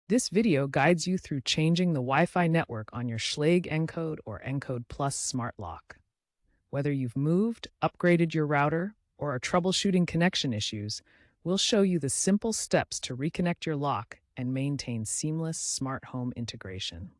This video guides you through changing the Wi-Fi network on your Schlage Encode or Encode Plus smart lock. Whether you've moved, upgraded your router, or are troubleshooting connection issues, we'll show you the simple steps to reconnect your lock and maintain seamless smart home integration.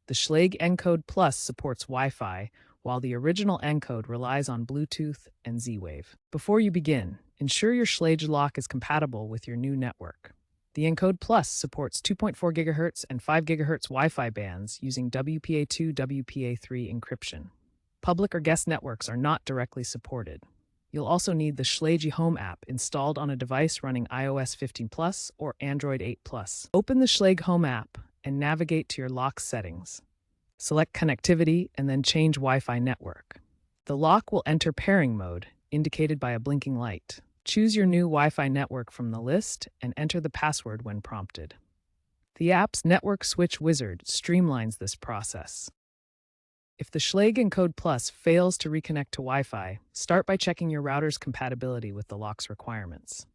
The Schlage Encode Plus supports Wi-Fi, while the original Encode relies on Bluetooth and Z-Wave. Before you begin, ensure your Schlage lock is compatible with your new network. The Encode Plus supports 2.4 GHz and 5 GHz Wi-Fi bands using WPA2, WPA3 encryption. Public or guest networks are not directly supported. You'll also need the Schlage Home app installed on a device running iOS 15 Plus or Android 8 Plus. Open the Schlage Home app and navigate to your lock settings. Select Connectivity and then change Wi-Fi network. The lock will enter pairing mode, indicated by a blinking light. Choose your new Wi-Fi network from the list and enter the password when prompted. The app's Network Switch Wizard streamlines this process. If the Schlage Encode Plus fails to reconnect to Wi-Fi, start by checking your router's compatibility with the lock's requirements.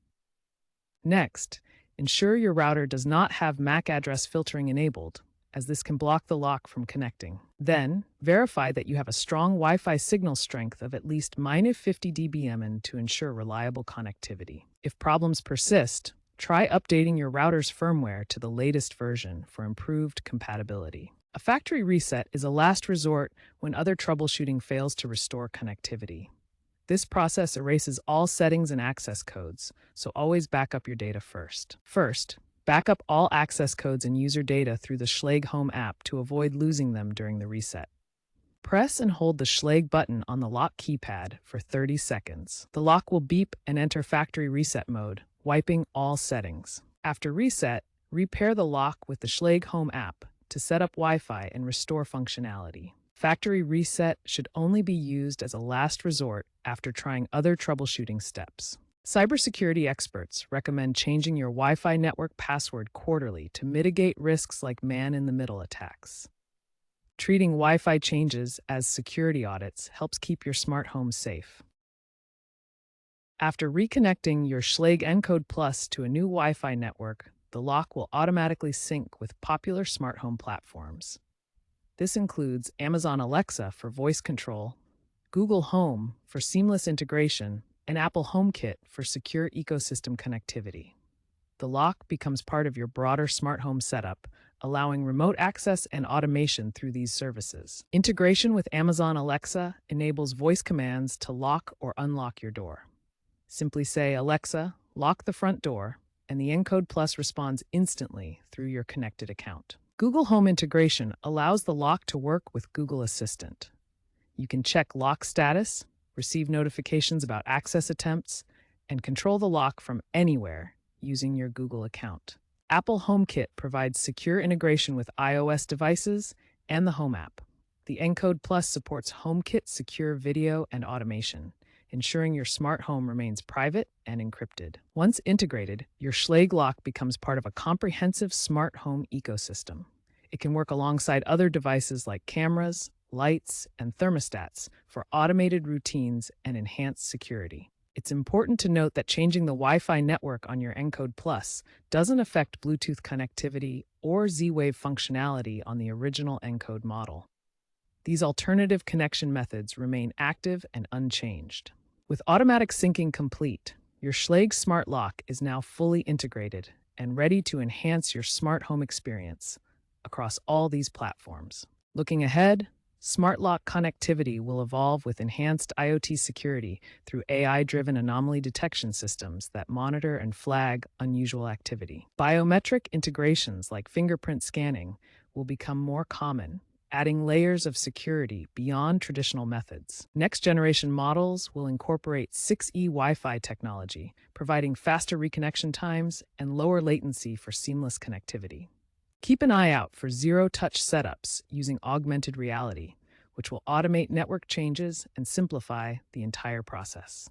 Next, ensure your router does not have MAC address filtering enabled, as this can block the lock from connecting. Then, verify that you have a strong Wi-Fi signal strength of at least -50 dBm to ensure reliable connectivity. If problems persist, try updating your router's firmware to the latest version for improved compatibility. A factory reset is a last resort when other troubleshooting fails to restore connectivity. This process erases all settings and access codes, so always back up your data first. Back up all access codes and user data through the Schlage Home app to avoid losing them during the reset. Press and hold the Schlage button on the lock keypad for 30 seconds. The lock will beep and enter factory reset mode, wiping all settings. After reset, repair the lock with the Schlage Home app to set up Wi-Fi and restore functionality. Factory reset should only be used as a last resort after trying other troubleshooting steps. Cybersecurity experts recommend changing your Wi-Fi network password quarterly to mitigate risks like man-in-the-middle attacks. Treating Wi-Fi changes as security audits helps keep your smart home safe. After reconnecting your Schlage Encode Plus to a new Wi-Fi network, the lock will automatically sync with popular smart home platforms. This includes Amazon Alexa for voice control, Google Home for seamless integration, and Apple HomeKit for secure ecosystem connectivity. The lock becomes part of your broader smart home setup, allowing remote access and automation through these services. Integration with Amazon Alexa enables voice commands to lock or unlock your door. Simply say, "Alexa, lock the front door," and the Encode Plus responds instantly through your connected account. Google Home integration allows the lock to work with Google Assistant. You can check lock status, receive notifications about access attempts, and control the lock from anywhere using your Google account. Apple HomeKit provides secure integration with iOS devices and the Home app. The Encode Plus supports HomeKit secure video and automation, ensuring your smart home remains private and encrypted. Once integrated, your Schlage lock becomes part of a comprehensive smart home ecosystem. It can work alongside other devices like cameras, lights, and thermostats for automated routines and enhanced security. It's important to note that changing the Wi-Fi network on your Encode Plus doesn't affect Bluetooth connectivity or Z-Wave functionality on the original Encode model. These alternative connection methods remain active and unchanged. With automatic syncing complete, your Schlage smart lock is now fully integrated and ready to enhance your smart home experience across all these platforms. Looking ahead, smart lock connectivity will evolve with enhanced IoT security through AI-driven anomaly detection systems that monitor and flag unusual activity. Biometric integrations like fingerprint scanning will become more common, adding layers of security beyond traditional methods. Next-generation models will incorporate 6E Wi-Fi technology, providing faster reconnection times and lower latency for seamless connectivity. Keep an eye out for zero-touch setups using augmented reality, which will automate network changes and simplify the entire process.